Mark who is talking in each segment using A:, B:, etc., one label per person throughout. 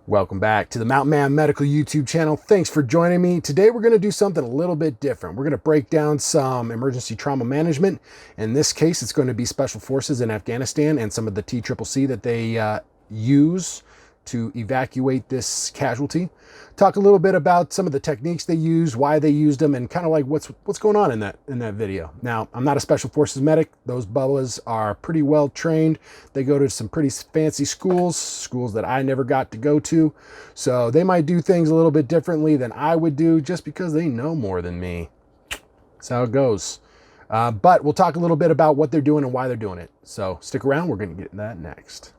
A: Welcome back to the Mountain Man Medical YouTube channel. Thanks for joining me. Today we're going to do something a little bit different. We're going to break down some emergency trauma management. In this case, it's going to be Special Forces in Afghanistan and some of the TCCC that they use to evacuate this casualty. Talk a little bit about some of the techniques they use, why they used them, and kind of like what's going on in that video. Now, I'm not a Special Forces medic. Those Bubba's are pretty well trained. They go to some pretty fancy schools that I never got to go to. So they might do things a little bit differently than I would do just because they know more than me. That's how it goes. But we'll talk a little bit about what they're doing and why they're doing it. So stick around. We're going to get to that next.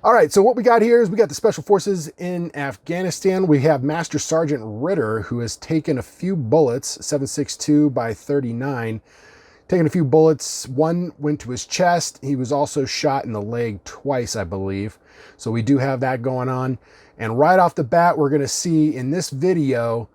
A: All right, so what we got here is we got the Special Forces in Afghanistan. We have Master Sergeant Ritter, who has taken a few bullets, 7.62 by 39, taken a few bullets. One went to his chest. He was also shot in the leg twice, I believe. So we do have that going on. And right off the bat, we're going to see in this video,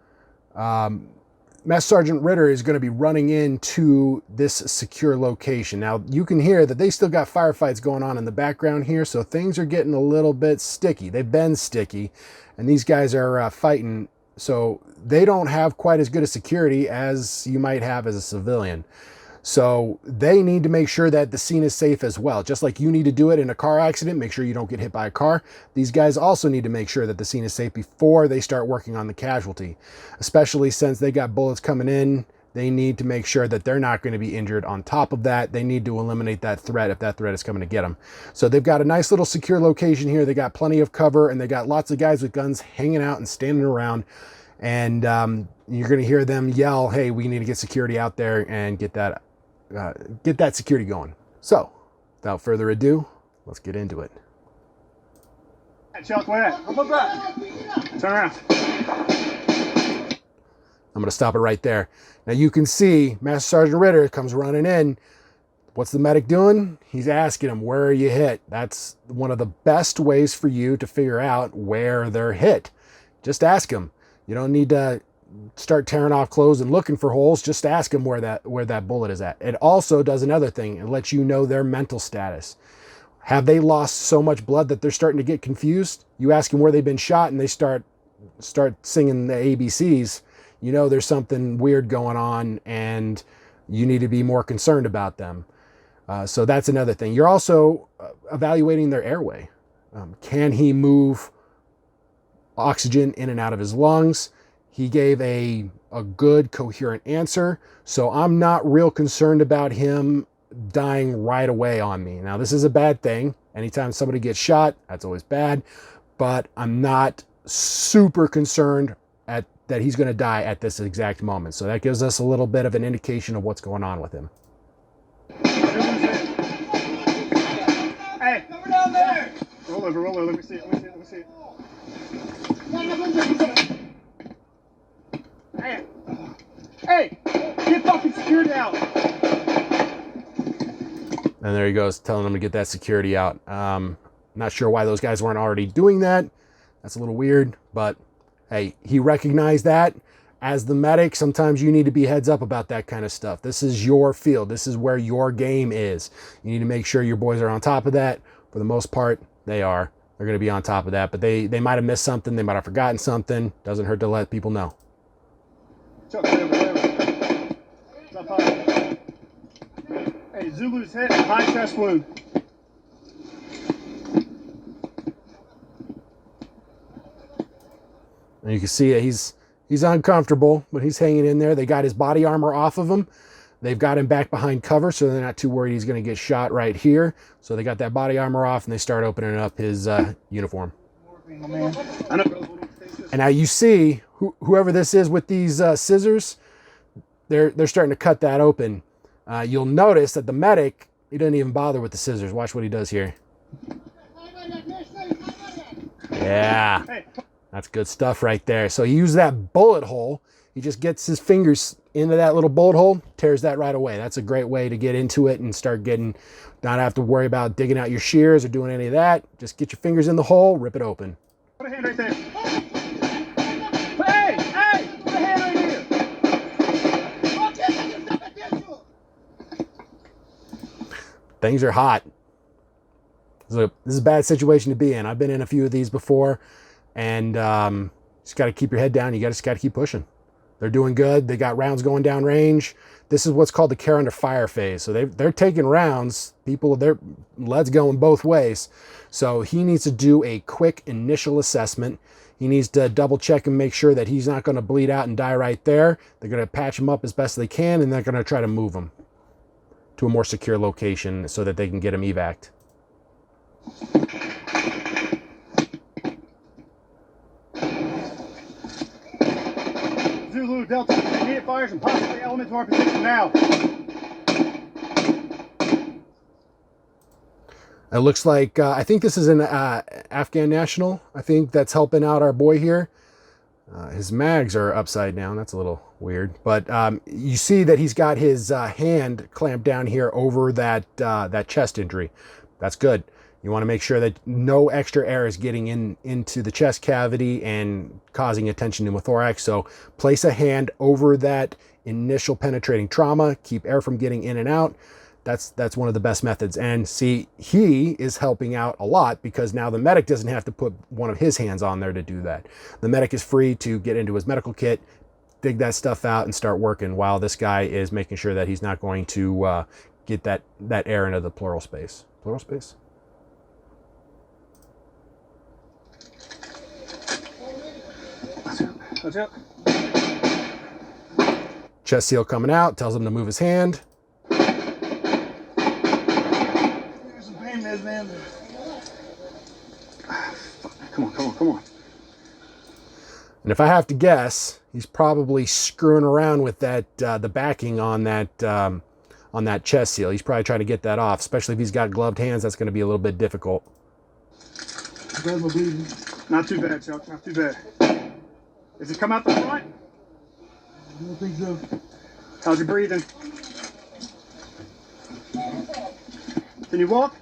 A: Master Sergeant Ritter is going to be running into this secure location. Now, you can hear that they still got firefights going on in the background here, so things are getting a little bit sticky. They've been sticky, and these guys are fighting, so they don't have quite as good a security as you might have as a civilian. So they need to make sure that the scene is safe as well. Just like you need to do it in a car accident, make sure you don't get hit by a car. These guys also need to make sure that the scene is safe before they start working on the casualty. Especially since they got bullets coming in, they need to make sure that they're not going to be injured. On top of that, they need to eliminate that threat if that threat is coming to get them. So they've got a nice little secure location here. They got plenty of cover, and they got lots of guys with guns hanging out and standing around. And you're going to hear them yell, hey, we need to get security out there and get that security going. So, without further ado, let's get into it.
B: Chuck, where at? Turn around.
A: I'm going to stop it right there. Now you can see Master Sergeant Ritter comes running in. What's the medic doing? He's asking him, where are you hit? That's one of the best ways for you to figure out where they're hit. Just ask him. You don't need to start tearing off clothes and looking for holes. Just ask them where that bullet is at. It also does another thing. It lets you know their mental status. Have they lost so much blood that they're starting to get confused? You ask them where they've been shot and they start singing the ABCs. You know there's something weird going on and you need to be more concerned about them. So that's another thing. You're also evaluating their airway. Can he move oxygen in and out of his lungs? He gave a good, coherent answer, so I'm not real concerned about him dying right away on me. Now, this is a bad thing. Anytime somebody gets shot, that's always bad, but I'm not super concerned that he's going to die at this exact moment. So that gives us a little bit of an indication of what's going on with him.
B: Hey, over down there. Roll over. Let me see it. Hey, get fucking security out.
A: And there he goes, telling them to get that security out. Not sure why those guys weren't already doing that. That's a little weird, but hey, he recognized that. As the medic, sometimes you need to be heads up about that kind of stuff. This is your field. This is where your game is. You need to make sure your boys are on top of that. For the most part, they are. They're going to be on top of that, but they might have missed something. They might have forgotten something. Doesn't hurt to let people know.
B: Chuck, Stop high. Hey, Zulu's hit, high chest wound.
A: And you can see that he's uncomfortable, but he's hanging in there. They got his body armor off of him. They've got him back behind cover, so they're not too worried he's going to get shot right here. So they got that body armor off, and they start opening up his uniform. And now you see, whoever this is with these scissors, they're starting to cut that open. You'll notice that the medic, he doesn't even bother with the scissors. Watch what he does here. Yeah, that's good stuff right there. So he used that bullet hole. He just gets his fingers into that little bullet hole, tears that right away. That's a great way to get into it and start not have to worry about digging out your shears or doing any of that. Just get your fingers in the hole, rip it open.
B: Put a hand right there. Hey, put a hand right here.
A: Things are hot. So this is a bad situation to be in. I've been in a few of these before, and just got to keep your head down. You just got to keep pushing. They're doing good. They got rounds going down range. This is what's called the care under fire phase. So they're taking rounds. Their lead's going both ways. So he needs to do a quick initial assessment. He needs to double check and make sure that he's not going to bleed out and die right there. They're going to patch him up as best they can, and they're going to try to move him to a more secure location so that they can get him evac'd.
B: Zulu, Delta, immediate fires and possibly element to our position now.
A: It looks like, I think this is an Afghan national. I think that's helping out our boy here. His mags are upside down. That's a little weird. But you see that he's got his hand clamped down here over that chest injury. That's good. You want to make sure that no extra air is getting into the chest cavity and causing a tension pneumothorax. So place a hand over that initial penetrating trauma. Keep air from getting in and out. That's one of the best methods. And see, he is helping out a lot because now the medic doesn't have to put one of his hands on there to do that. The medic is free to get into his medical kit, dig that stuff out, and start working while this guy is making sure that he's not going to get that air into the pleural space. Pleural space?
B: Watch out.
A: Chest seal coming out, tells him to move his hand.
B: There's some pain meds, man. Come on.
A: And if I have to guess, he's probably screwing around with that the backing on that chest seal. He's probably trying to get that off, especially if he's got gloved hands. That's going to be a little bit difficult.
B: Not too bad, Chuck. Not too bad. Does it come out the front?
C: I don't think so.
B: How's your breathing? Can you walk?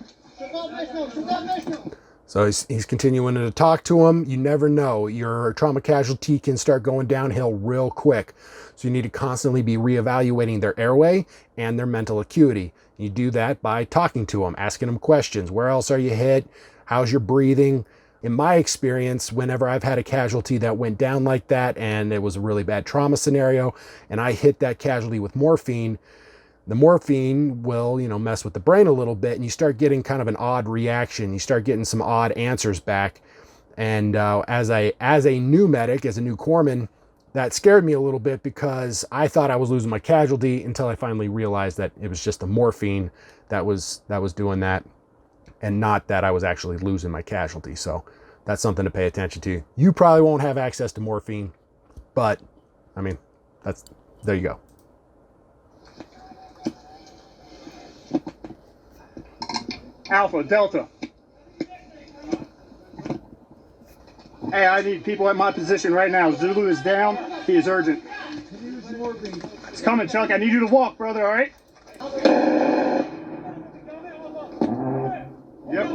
A: So he's continuing to talk to him. You never know. Your trauma casualty can start going downhill real quick. So you need to constantly be reevaluating their airway and their mental acuity. You do that by talking to them, asking them questions. Where else are you hit? How's your breathing? In my experience, whenever I've had a casualty that went down like that and it was a really bad trauma scenario and I hit that casualty with morphine, the morphine will, mess with the brain a little bit and you start getting kind of an odd reaction. You start getting some odd answers back. And as a new medic, as a new corpsman, that scared me a little bit because I thought I was losing my casualty until I finally realized that it was just the morphine that was doing that, and not that I was actually losing my casualty. So that's something to pay attention to. You probably won't have access to morphine, but I mean, there you go.
B: Alpha, Delta. Hey, I need people at my position right now. Zulu is down. He is urgent. It's coming, Chuck. I need you to walk, brother, all right? Yep.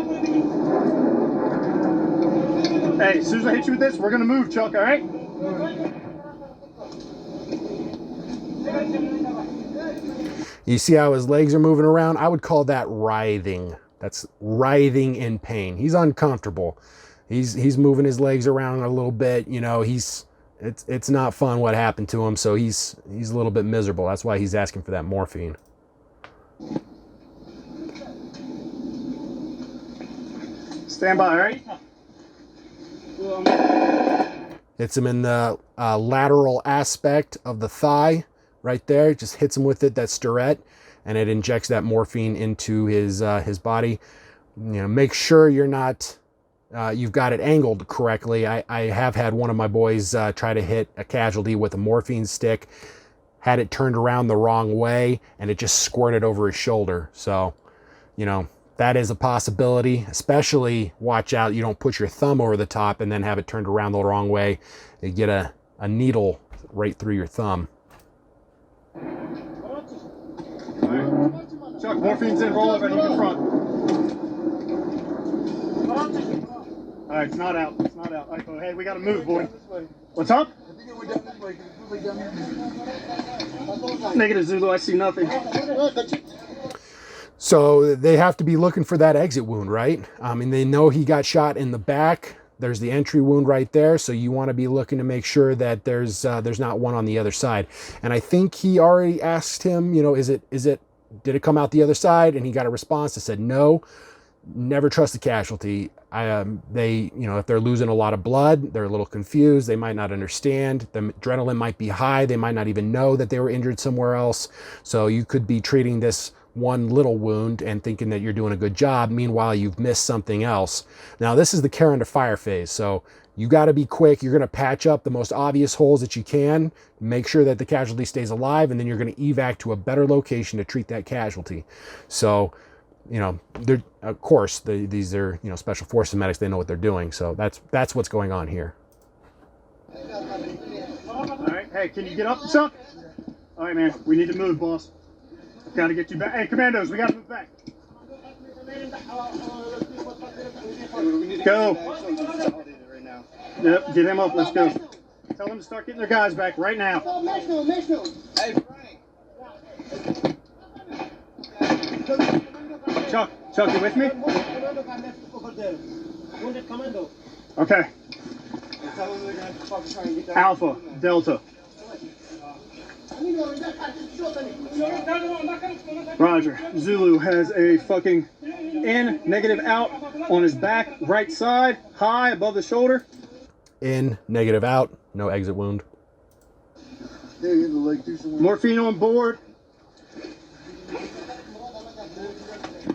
B: Hey, as soon as I hit you with this, we're going to move, Chuck, all right?
A: You see how his legs are moving around? I would call that writhing. That's writhing in pain. He's uncomfortable. He's moving his legs around a little bit. It's not fun what happened to him, so he's a little bit miserable. That's why he's asking for that morphine.
B: Stand by, all right?
A: Hits him in the lateral aspect of the thigh right there. Just hits him with it, that stirret, and it injects that morphine into his body. Make sure you're not, you've got it angled correctly. I have had one of my boys try to hit a casualty with a morphine stick, had it turned around the wrong way, and it just squirted over his shoulder. So, that is a possibility. Especially watch out you don't put your thumb over the top and then have it turned around the wrong way. You get a needle right through your thumb.
B: Right. Chuck, morphine's in. Roll over. I need the front. All right, it's not out. It's not out. All right, hey, we got to move, boy. What's up?
C: I think it went down this way. It went down here.
B: Negative, Zulu. I see nothing.
A: So they have to be looking for that exit wound, right? And they know he got shot in the back. There's the entry wound right there. So you want to be looking to make sure that there's not one on the other side. And I think he already asked him, you know, did it come out the other side? And he got a response that said, no, never trust the casualty. They, you know, if they're losing a lot of blood, they're a little confused. They might not understand. The adrenaline might be high. They might not even know that they were injured somewhere else. So you could be treating this one little wound and thinking that you're doing a good job. Meanwhile, you've missed something else. Now, this is the care under fire phase. So you got to be quick. You're going to patch up the most obvious holes that you can, make sure that the casualty stays alive, and then you're going to evac to a better location to treat that casualty. So, you know, they're, of course, these are, you know, special forces medics. They know what they're doing. So that's what's going on here.
B: All right. Hey, can you get up, Chuck? All right, man. We need to move, boss. Got to get you back. Hey, commandos, we got to move back. Go. Yep, get him up. Let's go. Tell them to start getting their guys back right now. Chuck, you with me? Okay. Alpha, Delta. Roger. Zulu has a fucking in, negative out on his back, right side, high above the shoulder.
A: In, negative out, no exit wound.
B: Morphine on board.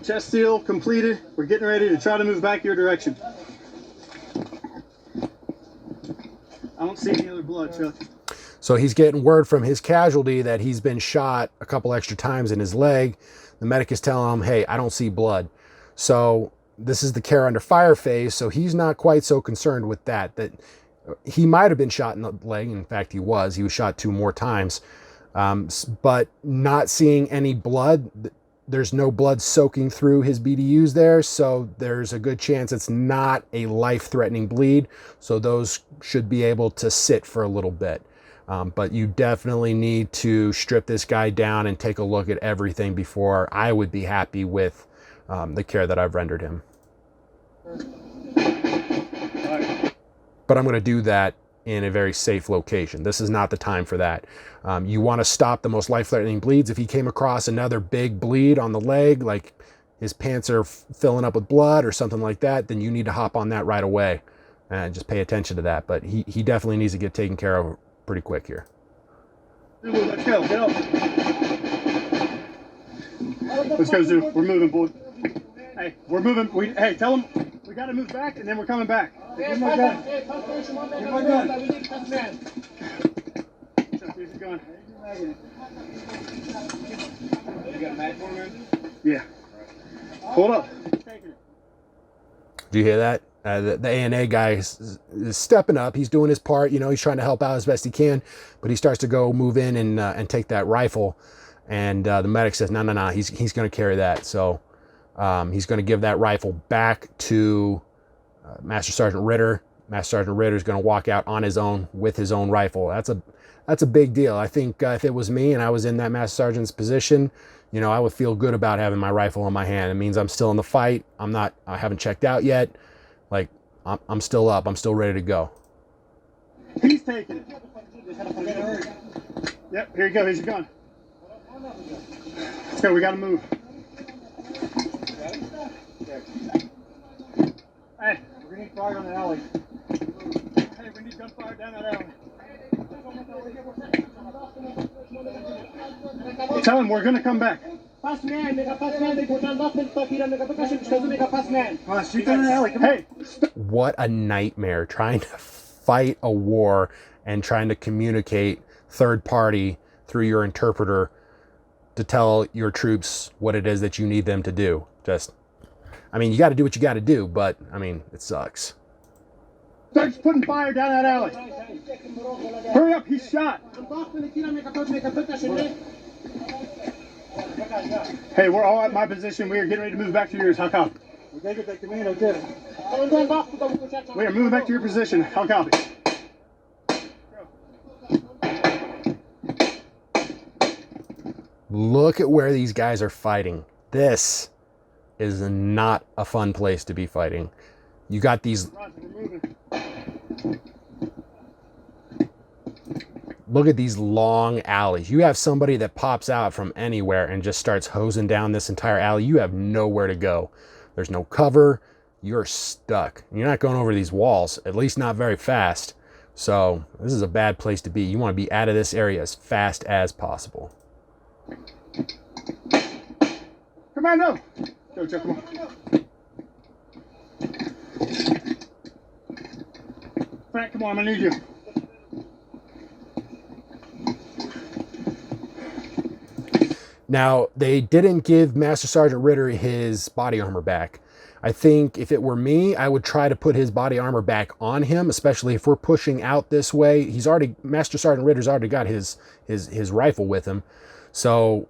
B: Chest seal completed. We're getting ready to try to move back your direction. I don't see any other blood, Chuck.
A: So he's getting word from his casualty that he's been shot a couple extra times in his leg. The medic is telling him, hey, I don't see blood. So this is the care under fire phase. So he's not quite so concerned with that he might have been shot in the leg. In fact, he was shot 2 more times. But not seeing any blood, there's no blood soaking through his BDUs there. So there's a good chance it's not a life-threatening bleed. So those should be able to sit for a little bit. But you definitely need to strip this guy down and take a look at everything before I would be happy with the care that I've rendered him. But I'm going to do that in a very safe location. This is not the time for that. You want to stop the most life-threatening bleeds. If he came across another big bleed on the leg, like his pants are filling up with blood or something like that, then you need to hop on that right away and just pay attention to that. But he definitely needs to get taken care of pretty quick here.
B: Let's go. Get up. Let's go, Zoo. We're moving, boy. Hey, we're moving. Hey, tell them we got to move back, and then we're coming back. Give my gun. Give my gun. Chuck, here's your gun. You got a mag for me? Yeah. Hold up.
A: Do you hear that? The ANA guy is stepping up. He's doing his part. You know, he's trying to help out as best he can, but he starts to move in and take that rifle. And the medic says, no, he's going to carry that. So he's going to give that rifle back to Master Sergeant Ritter. Master Sergeant Ritter is going to walk out on his own with his own rifle. That's a big deal. I think if it was me and I was in that Master Sergeant's position, you know, I would feel good about having my rifle in my hand. It means I'm still in the fight. I haven't checked out yet. Like, I'm still up. I'm still ready to go.
B: He's taking it. Yep, here you go. Here's your gun. Let's go. We got to move. Hey, we're going to need fire on the alley. Hey, we need gunfire down that alley. Tell him we're going to come back. Hey.
A: What a nightmare trying to fight a war and trying to communicate third party through your interpreter to tell your troops what it is that you need them to do. I mean, you got to do what you got to do, but I mean, it sucks.
B: Starts putting fire down that alley. Hurry up, he's shot. Hey, we're all at my position. We are getting ready to move back to yours. How copy? We are moving back to your position. How copy?
A: Look at where these guys are fighting. This is not a fun place to be fighting. You got these... Look at these long alleys. You have somebody that pops out from anywhere and just starts hosing down this entire alley. You have nowhere to go. There's no cover. You're stuck. You're not going over these walls, at least not very fast. So this is a bad place to be. You want to be out of this area as fast as possible.
B: Commando! Go, Chuck, come on. Frank, come on, I'm gonna need you.
A: Now, they didn't give Master Sergeant Ritter his body armor back. I think if it were me, I would try to put his body armor back on him, especially if we're pushing out this way. Master Sergeant Ritter's already got his rifle with him. So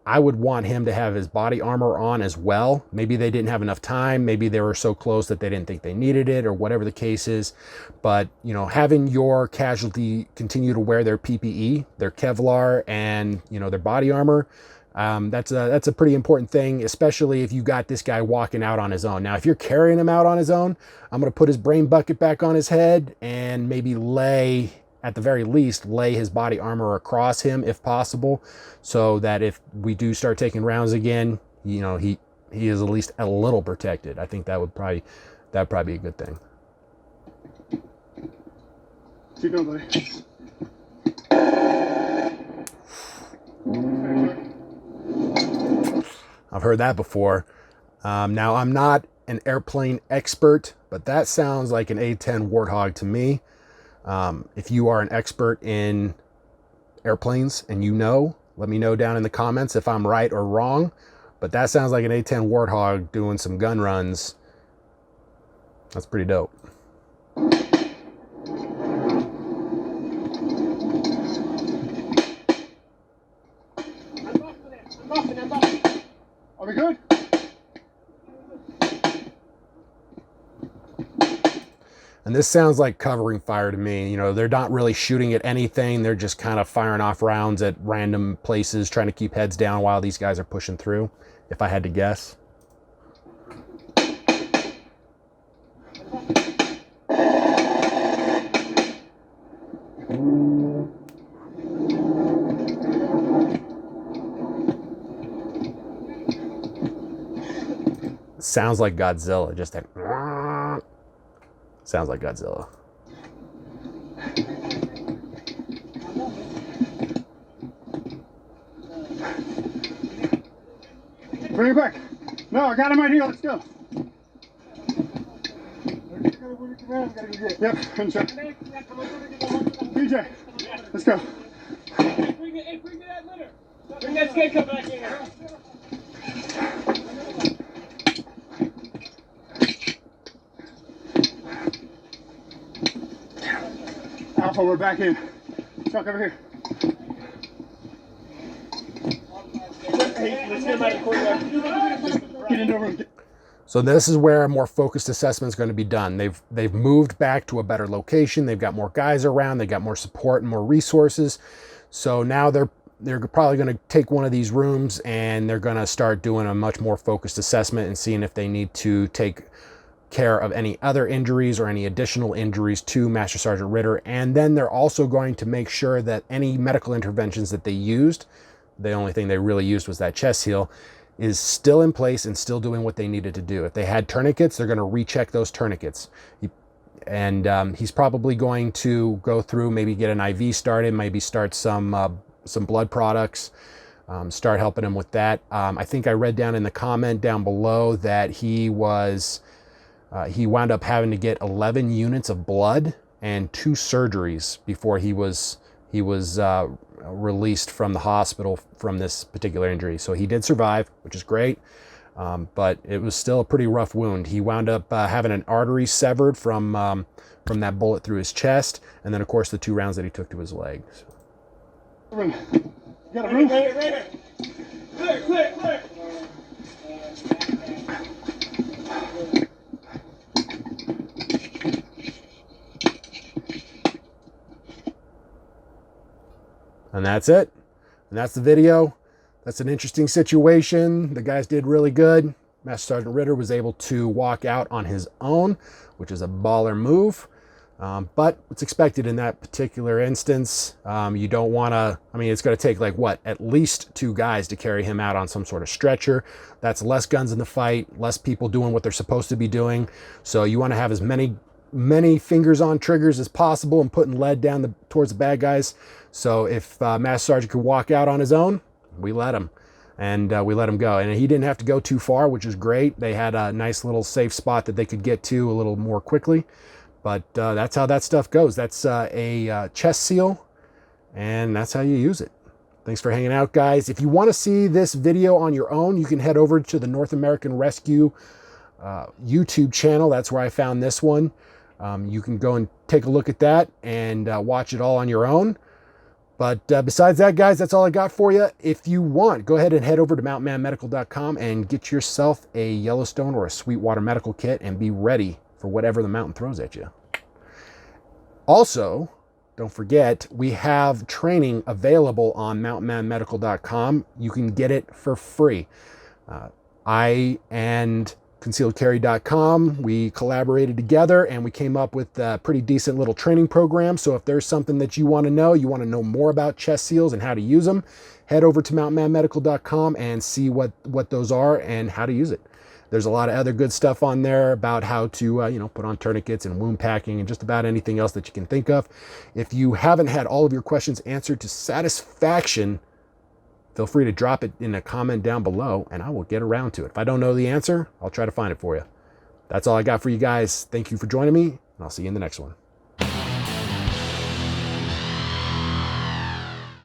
A: I would want him to have his body armor on as well. Maybe they didn't have enough time. Maybe they were so close that they didn't think they needed it, or whatever the case is. But, you know, having your casualty continue to wear their PPE, their Kevlar, and, you know, their body armor, that's a pretty important thing, especially if you got this guy walking out on his own. Now, if you're carrying him out on his own, I'm going to put his brain bucket back on his head and maybe at the very least, lay his body armor across him if possible, so that if we do start taking rounds again, you know, he is at least a little protected. I think that'd probably be a good thing.
B: Keep going, buddy.
A: I've heard that before. Now, I'm not an airplane expert, but that sounds like an A-10 Warthog to me. If you are an expert in airplanes and you know, let me know down in the comments if I'm right or wrong. But that sounds like an A-10 Warthog doing some gun runs. That's pretty dope.
B: Are we good?
A: And this sounds like covering fire to me. You know, they're not really shooting at anything. They're just kind of firing off rounds at random places, trying to keep heads down while these guys are pushing through, if I had to guess. Sounds like Godzilla, just that. Sounds like Godzilla.
B: Bring it back. No, I got him right here. Let's go. Yep, and check. DJ, let's go.
D: Bring that litter. Bring that skate cup back in here.
B: Alpha, we're back in. Chuck, over here. Hey, let's get him out of the courtyard. Get into the room.
A: So this is where a more focused assessment is going to be done. They've moved back to a better location. They've got more guys around. They got more support and more resources. So now they're probably going to take one of these rooms and they're going to start doing a much more focused assessment and seeing if they need to take care of any other injuries or any additional injuries to Master Sergeant Ritter. And then they're also going to make sure that any medical interventions that they used, the only thing they really used was that chest seal, is still in place and still doing what they needed to do. If they had tourniquets, they're going to recheck those tourniquets. He's probably going to go through, maybe get an IV started, maybe start some blood products, start helping him with that. I think I read down in the comment down below that he wound up having to get 11 units of blood and 2 surgeries before he was released from the hospital from this particular injury. So he did survive, which is great, but it was still a pretty rough wound. He wound up having an artery severed from that bullet through his chest, and then of course the 2 rounds that he took to his leg. So.
B: You got a room?
D: Clear.
A: And that's it. And that's the video. That's an interesting situation. The guys did really good. Master Sergeant Ritter was able to walk out on his own, which is a baller move. But it's expected in that particular instance. You don't want to, I mean, it's going to take like what, at least 2 guys to carry him out on some sort of stretcher. That's less guns in the fight, less people doing what they're supposed to be doing. So you want to have as many fingers on triggers as possible and putting lead down towards the bad guys. So if Master Sergeant could walk out on his own, we let him. And we let him go. And he didn't have to go too far, which is great. They had a nice little safe spot that they could get to a little more quickly. But that's how that stuff goes. That's a chest seal, and that's how you use it. Thanks for hanging out, guys. If you want to see this video on your own, you can head over to the North American Rescue YouTube channel. That's where I found this one. You can go and take a look at that and watch it all on your own. But besides that, guys, that's all I got for you. If you want, go ahead and head over to mountainmanmedical.com and get yourself a Yellowstone or a Sweetwater medical kit and be ready for whatever the mountain throws at you. Also, don't forget, we have training available on mountainmanmedical.com. You can get it for free. I and concealedcarry.com, we collaborated together and we came up with a pretty decent little training program. So if there's something that you want to know more about chest seals and how to use them, head over to mountainmanmedical.com and see what those are and how to use it. There's a lot of other good stuff on there about how to, put on tourniquets and wound packing and just about anything else that you can think of. If you haven't had all of your questions answered to satisfaction, feel free to drop it in a comment down below and I will get around to it. If I don't know the answer, I'll try to find it for you. That's all I got for you guys. Thank you for joining me, and I'll see you in the next one.